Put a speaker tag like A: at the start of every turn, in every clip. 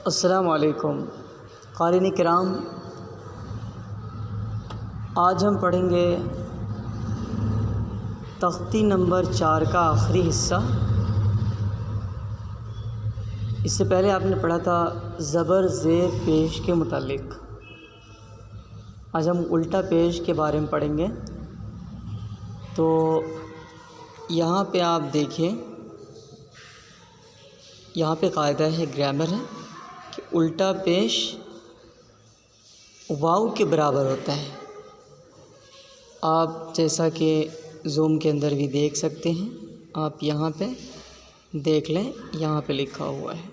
A: السلام علیکم قارئین کرام، آج ہم پڑھیں گے تختی نمبر 4 کا آخری حصہ۔ اس سے پہلے آپ نے پڑھا تھا زبر زیر پیش کے متعلق۔ آج ہم الٹا پیش کے بارے میں پڑھیں گے۔ تو یہاں پہ آپ دیکھیں، یہاں پہ قاعدہ ہے، گرامر ہے کہ الٹا پیش واو کے برابر ہوتا ہے۔ آپ جیسا کہ زوم کے اندر بھی دیکھ سکتے ہیں، آپ یہاں پہ دیکھ لیں، یہاں پہ لکھا ہوا ہے۔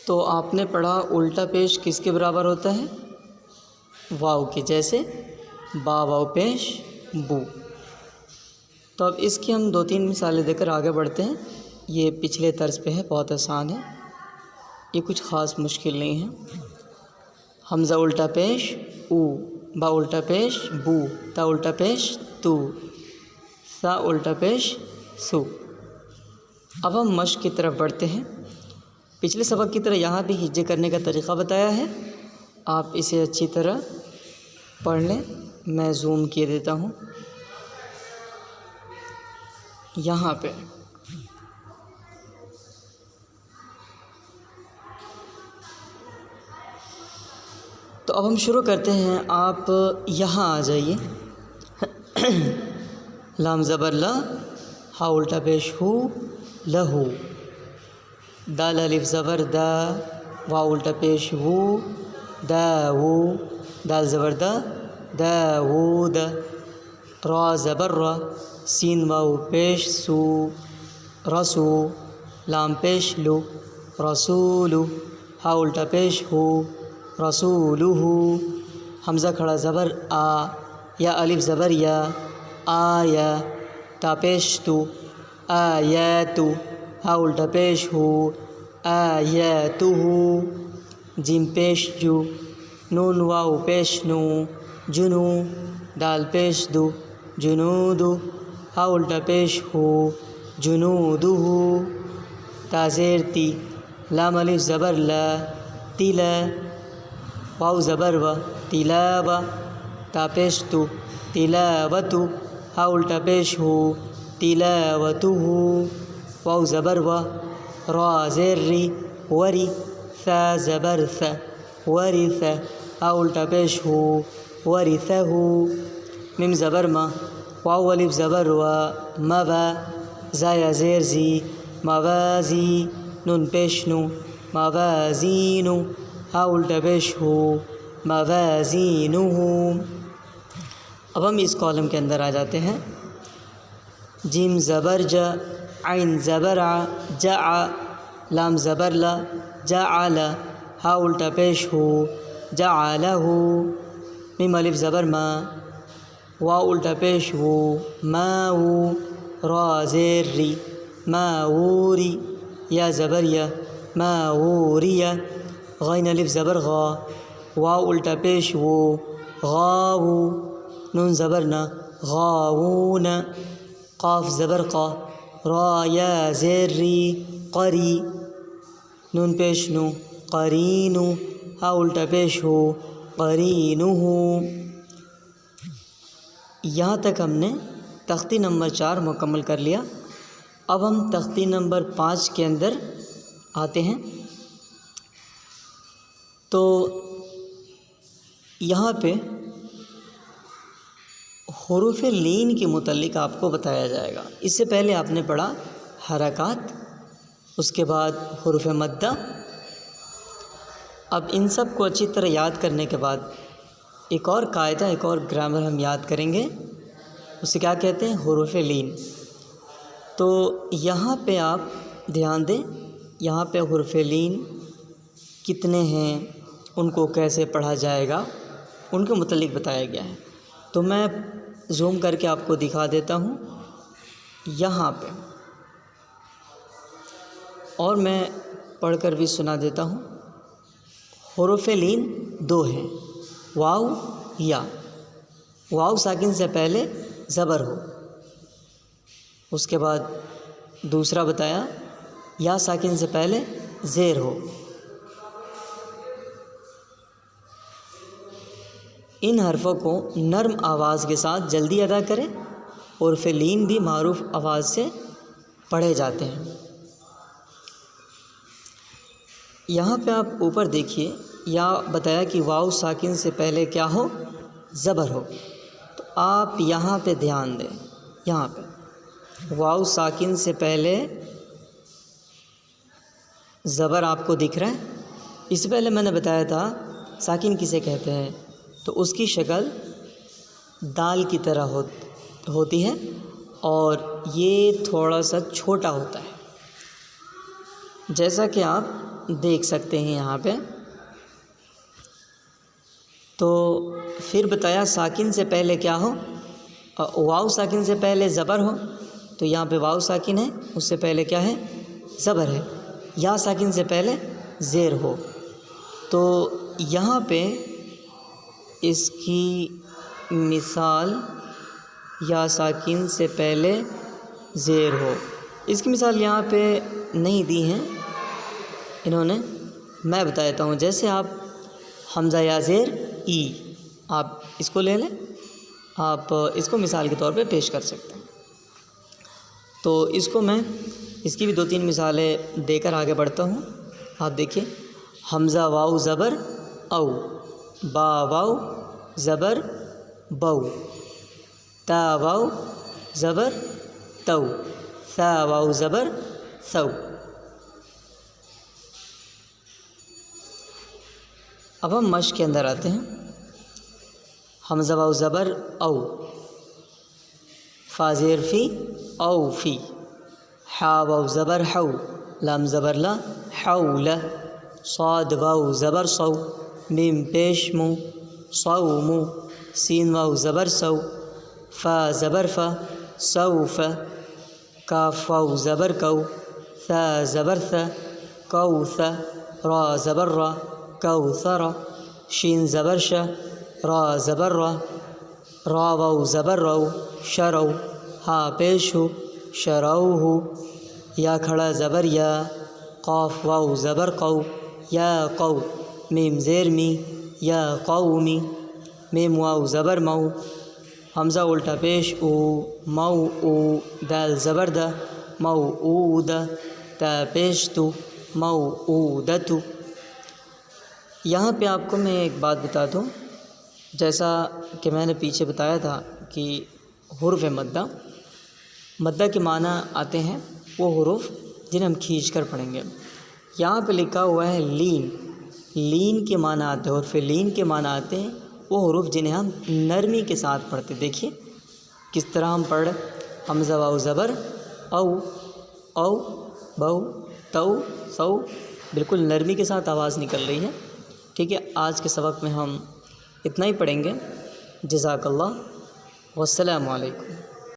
A: تو آپ نے پڑھا الٹا پیش کس کے برابر ہوتا ہے؟ واو کے، جیسے با واو پیش بو۔ تو اب اس کی ہم 2-3 مثالیں دے کر آگے بڑھتے ہیں۔ یہ پچھلے طرز پہ ہے، بہت آسان ہے، یہ کچھ خاص مشکل نہیں ہے۔ حمزہ الٹا پیش او، با الٹا پیش بو، تا الٹا پیش تو، سا الٹا پیش سو۔ اب ہم مشق کی طرف بڑھتے ہیں۔ پچھلے سبق کی طرح یہاں بھی ہجے کرنے کا طریقہ بتایا ہے، آپ اسے اچھی طرح پڑھ لیں۔ میں زوم کیے دیتا ہوں یہاں پہ۔ تو اب ہم شروع کرتے ہیں۔ آپ یہاں آ جائیے۔ لام زبر لا، ہا الٹا پیش ہو، لہو۔ دال الف زبر دا، واو الٹا پیش وو، داوو۔ دال زبر دا، داوود۔ را زبر را، سین واو پیش سو، رسو۔ لام پیش لو، رسولو۔ ہا الٹا پیش ہو، رسولہ۔ حمزہ کھڑا زبر آ، یا الف زبر یا، آیا۔ تا پیش تو، آیاتو۔ ہا الٹا پیش ہو، آیاتہ۔ جیم پیش جو، نون واو پیش نو، جنو۔ دال پیش دو، جنودو۔ ہا الٹا پیش ہو، جنودہ۔ تا زیر تی، لام الف زبر لا، تلا۔ واو زبر و، تلاوہ۔ تا پیش تو، تلاوتو۔ ہا الٹا پیش ہو، تلاوتہ۔ واو زبر و، را زیر ری، وری۔ ثا زبر ث، ورث۔ ہا الٹا پیش ہو، ورثہ۔ میم زبر ما، واو الف زبر و، موا۔ زایا زیر زی، موازی۔ نون پیش نو، موازینو۔ ہا الٹا پیش ہو، موازینہ۔ اب ہم اس کالم کے اندر آ جاتے ہیں۔ جیم زبر جا، عین زبر ع، جع۔ لام زبر لا، جعل۔ ہا الٹا پیش ہو، جعلہ۔ میم الف زبر ما، واو الٹا پیش وو، ماؤ۔ را زیر ری، ماوری۔ یا زبر یا، ماوریہ۔ غین الف زبر غا، واو الٹا پیش وو، غاو۔ نون زبر نا، غاوون۔ قاف زبر قا، را یا زیر ری، قری۔ نون پیش نو، قرینو۔ ہا الٹا پیش ہو، قرینہ۔ یہاں تک ہم نے تختی نمبر 4 مکمل کر لیا۔ اب ہم تختی نمبر 5 کے اندر آتے ہیں۔ تو یہاں پہ حروف لین کے متعلق آپ کو بتایا جائے گا۔ اس سے پہلے آپ نے پڑھا حرکات، اس کے بعد حروف مدہ۔ اب ان سب کو اچھی طرح یاد کرنے کے بعد ایک اور قاعدہ، ایک اور گرامر ہم یاد کریں گے، اسے کیا کہتے ہیں؟ حروف لین۔ تو یہاں پہ آپ دھیان دیں، یہاں پہ حروف لین کتنے ہیں، ان کو کیسے پڑھا جائے گا، ان کے متعلق بتایا گیا ہے۔ تو میں زوم کر کے آپ کو دکھا دیتا ہوں یہاں پہ، اور میں پڑھ کر بھی سنا دیتا ہوں۔ حروف لین 2 ہیں، واو یا۔ واو ساکن سے پہلے زبر ہو، اس کے بعد دوسرا بتایا یا ساکن سے پہلے زیر ہو۔ ان حرفوں کو نرم آواز کے ساتھ جلدی ادا کریں اور لین بھی معروف آواز سے پڑھے جاتے ہیں۔ یہاں پہ آپ اوپر دیکھیے، یا بتایا کہ واؤ ساکن سے پہلے کیا ہو؟ زبر ہو۔ تو آپ یہاں پہ دھیان دیں، یہاں پہ واؤ ساکن سے پہلے زبر آپ کو دکھ رہا ہے۔ اس سے پہلے میں نے بتایا تھا ساکن کسے کہتے ہیں، تو اس کی شکل دال کی طرح ہوتی ہے اور یہ تھوڑا سا چھوٹا ہوتا ہے، جیسا کہ آپ دیکھ سکتے ہیں یہاں پہ۔ تو پھر بتایا ساکن سے پہلے کیا ہو؟ واؤ ساکن سے پہلے زبر ہو، تو یہاں پہ واؤ ساکن ہے، اس سے پہلے کیا ہے؟ زبر ہے۔ یا ساکن سے پہلے زیر ہو، تو یہاں پہ اس کی مثال یا ساکن سے پہلے زیر ہو، اس کی مثال یہاں پہ نہیں دی ہیں انہوں نے، میں بتا دیتا ہوں۔ جیسے آپ حمزہ یا زیر ای، آپ اس کو لے لیں، آپ اس کو مثال کے طور پہ پیش کر سکتے ہیں۔ تو اس کو میں اس کی بھی 2-3 مثالیں دے کر آگے بڑھتا ہوں۔ آپ دیکھیے، حمزہ واؤ زبر او، با واؤ زبر بو، تا واؤ زبر تو، ثا واؤ زبر ثو۔ اب ہم مشق کے اندر آتے ہیں۔ حمزہ واؤ زبر او، فا زیر فی او فی، حا واؤ زبر حو، لام زبر لا حول، صاد واؤ زبر صو، میم پیش مو صوم، سین واؤ زبر سو، فا زبر فا سوف، کاف واؤ زبر کو، ثا زبر ثا کوث، را زبر را کوثر، شین زبر شا، را زبر را، را واؤ زبر رو شرو، ہا پیش ہو شروہ، یا کھڑا زبر یا، قاف واؤ زبر قو، یا قو، میم زیر می یا قومی، میم واؤ زبر مو، حمزہ الٹا پیش او، مو او، دال زبر دا موعود، تا پیش تو موعودت۔ یہاں پہ آپ کو میں ایک بات بتا دوں، جیسا کہ میں نے پیچھے بتایا تھا کہ حروف مدہ کے معنی آتے ہیں وہ حروف جنہیں ہم کھینچ کر پڑھیں گے۔ یہاں پہ لکھا ہوا ہے لین، لین کے معنی آتے ہیں، حرف لین کے معنی آتے ہیں وہ حروف جنہیں ہم نرمی کے ساتھ پڑھتے۔ دیکھیے کس طرح ہم پڑھ رہے، حمزہ واؤ زبر او، او بو تو سو، بالکل نرمی کے ساتھ آواز نکل رہی ہے۔ ٹھیک ہے، آج کے سبق میں ہم اتنا ہی پڑھیں گے۔ جزاک اللہ، والسلام علیکم۔